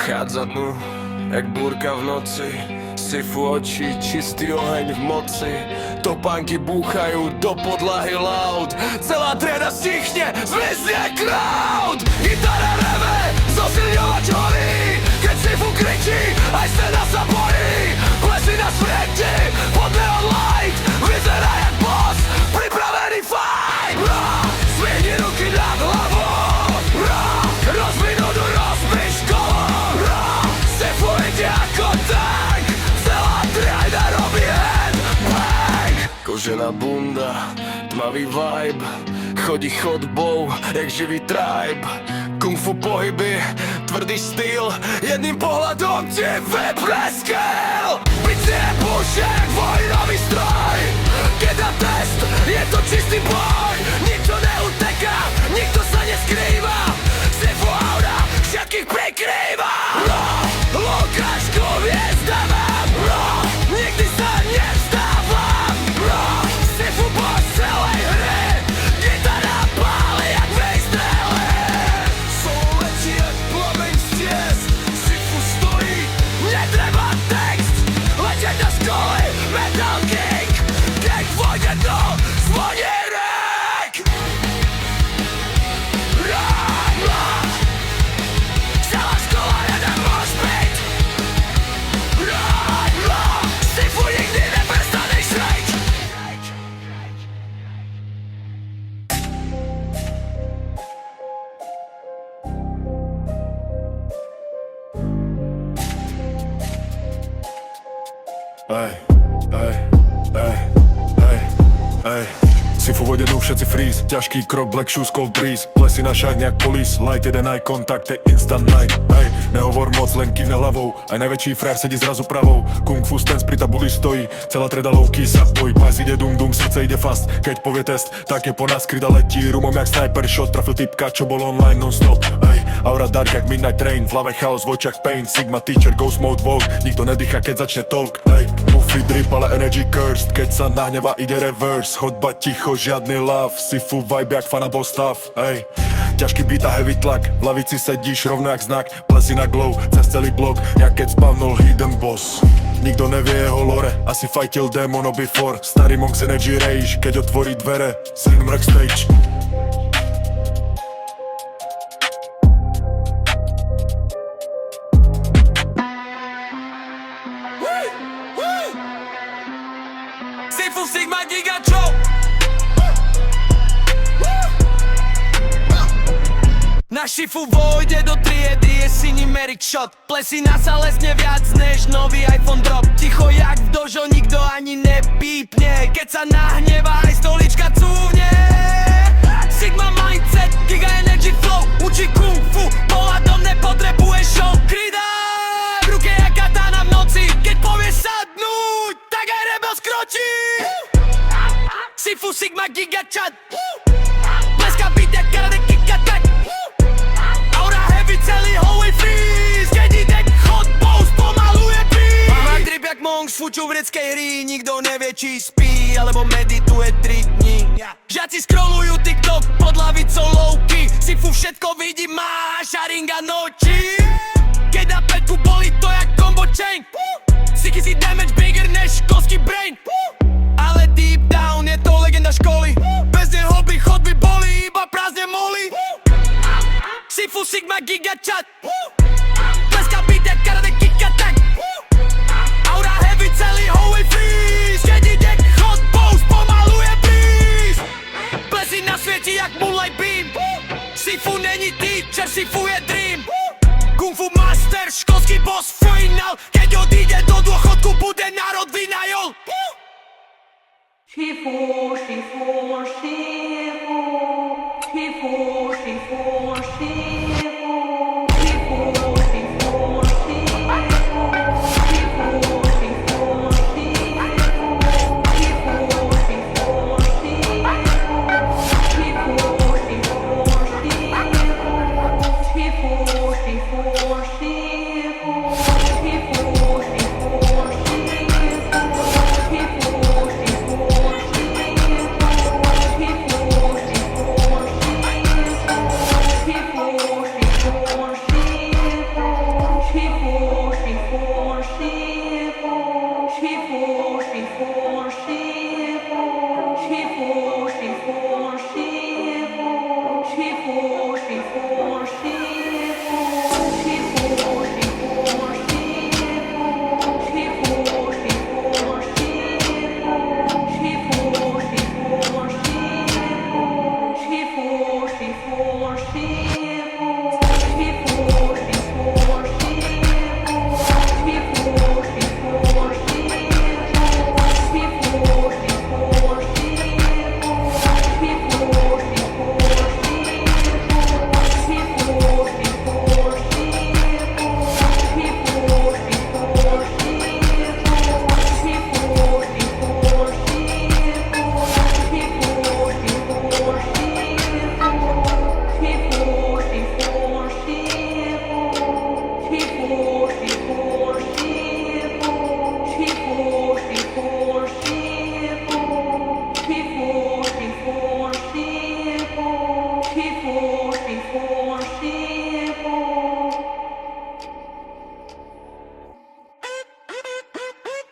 Vchádza dnu, jak búrka v noci. Sifu oči, čistý oheň v moci. Topánky búchajú do podlahy loud. Celá trieda stichne, zmizne crowd. Gitara reve, zosilňovač horí. Keď Sifu kričí, aj scéna sa bojí. Plesy na smrti, pod neon light. Vyzerá jak boss, pripravený fight. Zvihni ruky nad hlavou. Rozbij nudu, rozbij školu. Sifu ide ako tank. Celá trieda robí headbang. Kožená bunda, tmavý vibe. Chodí chodbou, jak živý tribe. Kung fu pohyby, tvrdý styl. Jedným pohľadom ti vypne skill. Bicie je púšť jak vojnový stroj. Keď dá test, je to čistý boj. Nikto neuteká, nikto sa neskrýva. Sifu aura všetkých prekrýva. Lukášku hviezdávam, nikdy sa nevzdávam. Sifu boss celej hry, gitara páli jak výstrely. Solo letí jak plameň z ciest. Sifu stojí, netreba text. Letěť na školy, Metal King. Keď vojde do zvoní rek. Celá škola jeden moshpit. Sifu nikdy neprestaneš rejť. Ej, ej, ej, ej, ej. Sifu vojde dnu, všetci freeze. Ťažký krok, black shoes, cold breeze. Plesy na šák, nejak police. Light, jeden eye contact, je instant night. Ej, nehovor moc, len kývne hlavou. Aj najväčší frér sedí zrazu pravou. Kung fu stance pri tabuli stojí. Celá treda low-key sa bojí. Pás ide dum dum, srdce ide fast. Keď povie test, tak je po nás kryda letí. Rumom jak sniper shot, trafil typka, čo bol online non-stop. Ej, aura dark jak midnight train. V hlave chaos, v očiach pain. Sigma teacher, ghost mode vogue. Nikto nedýcha, keď začne talk. Ej, Muffy drip, ale energy cursed. Keď sa nahneva, ide reverse. Chodba ticho, žiadny love. Sifu vibe jak fana stav. Ej, ťažký beat a heavy tlak. V lavici sedíš rovno jak znak. Plesy na glow, cez celý blok. Jak keď spavnul hidden boss. Nikto nevie jeho lore, asi fightil démono before. Starý monk z energy rage, keď otvorí dvere. Syn mrk stage. Sifu Sigma Giga Joe. Na Sifu vojde do triedy, je si numeric shot. Plesí na sa lesne viac než nový iPhone drop. Ticho jak v dožo, nikto ani nepípne. Keď sa nahnevá, aj stolička cúvne. Sigma mindset, giga energy flow. Učí kung fu, pohľadom nepotrebuje show. Krida v ruke jak katana v noci. Keď povie sadnúť, tak aj rebel skročí. Sifu Sigma Giga Chat. Pleska beat jak karate kick attack. Celý holy freeze, keď ide chodbou, spomaluje beat. Mám drip jak monk z fučuvreckej hry. Nikto nevie, či spí, alebo medituje 3 dní. Žiaci scrollujú TikTok pod lavicou low-key. Sifu všetko vidí, má šaringa noči. Keď na päťku bolí to jak combo chain. Sicky si damage bigger než školský brain. Ale deep down je to legenda školy. Bez neho by chodby boli, iba prázdne moly. Sifu Sigma Giga Chat. Pleska beat jak karate kick attack. Aura heavy, celý holy freeze. Keď ide chodbou, spomaluje beast. Plesy na svieti jak moonlight beam. Sifu není teacher, Sifu je dream. Kung fu master, školský boss final. Keď odíde do dôchodku, bude národ vynajol. Sifu, Sifu, Sifu. Sifu, Sifu, Sifu.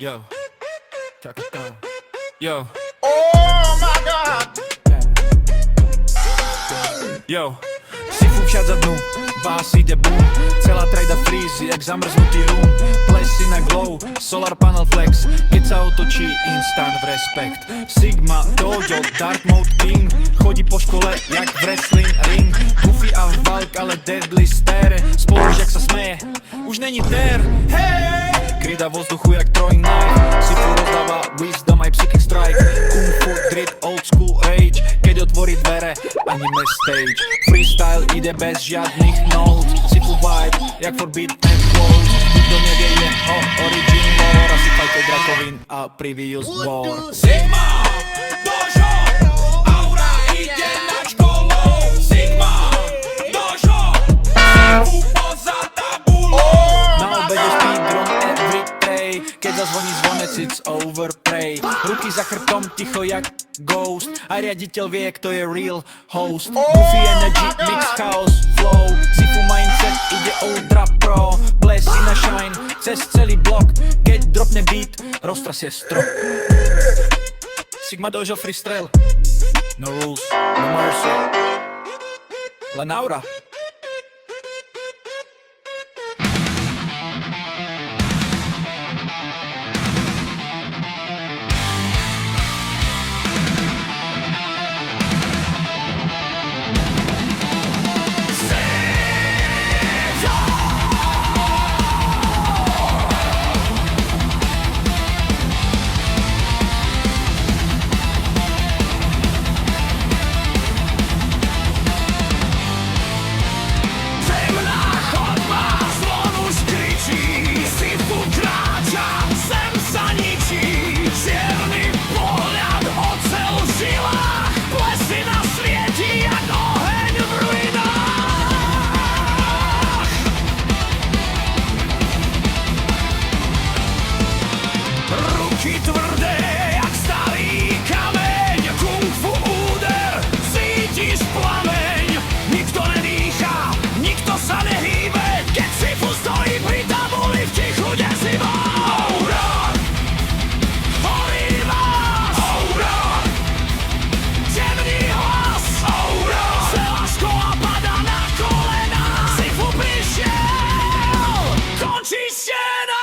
Yo, Chaka. Yo. Yo, Sifu všad za dnu, bás ide boom. Celá trajda freeze, jak zamrznutý rum. Plesy na glow, solar panel flex. Keď sa otočí, instant respect. Sigma, dojo, dark mode king. Chodí po škole, jak v wrestling ring. Goofy a Valk, ale deadly stare. Spoluž, jak sa smeje, už není ter. Hey! Kryda vo vzduchu jak trojknife. Sifu rozdáva wisdom aj psychic strike. Kung fu, drit, old school rage. Keď otvorí dvere, anime stage. Freestyle ide bez žiadnych notes. Sifu vibe, jak Forbidden Clothes. Nikto nevie jeho origin lore. Asi fajte drakovín a previous war. Sigma, dojo, aura ide na školou. Sigma, dojo, Sifu poza tabulou. Na obede speedrun every day. Keď zazvoní zvonec, it's over, pray. Ruky za chrbtom, ticho jak ghost. A riaditeľ vie, kto je real host. Goofy energy, mix, chaos, flow. Sifu mindset, ide ultra pro. Blessy na shine, cez celý blok. Keď dropne beat, roztrasie strop. Sigma Dojo freestyle. No rules, no mercy. Len aura. Tvrdé jak starý kameň. Kung fu úder, cítiš plameň. Nikto nedýcha, nikto sa nehýbe. Keď Sifu stojí pri tabuli v tichu desivo. Aura, horí vás. Aura, temný hlas. Aura, celá škola padá na kolena. Sifu prišiel, končí scéna.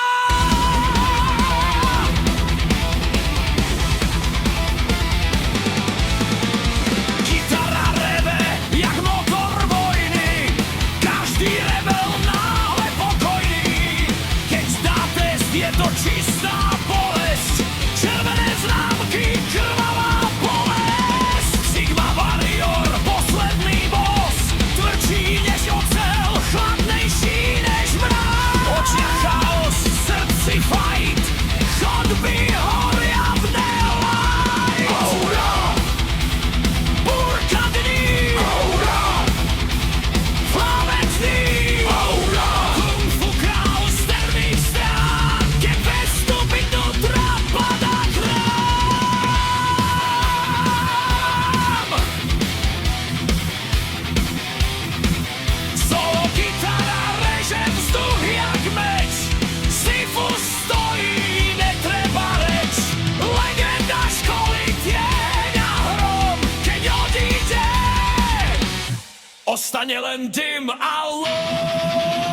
Je to čistá bolesť, červené známky, krvavá bolesť. Sigma Warrior, posledný boss, tvrdší než ocel, chladnejší než mráz. V očiach chaos, v srdci fight, chodby horia v daylight. Aura, búrka dní. Aura, flamenc dní. Aura, kung fu král z temných strán. Keď vstúpiť do trápa dá krám. Solo gitara reže vzduch jak meč. Sifu stojí, netreba reč. Legenda školy tieň a hrom. Keď odíde, ostane len dym a lom.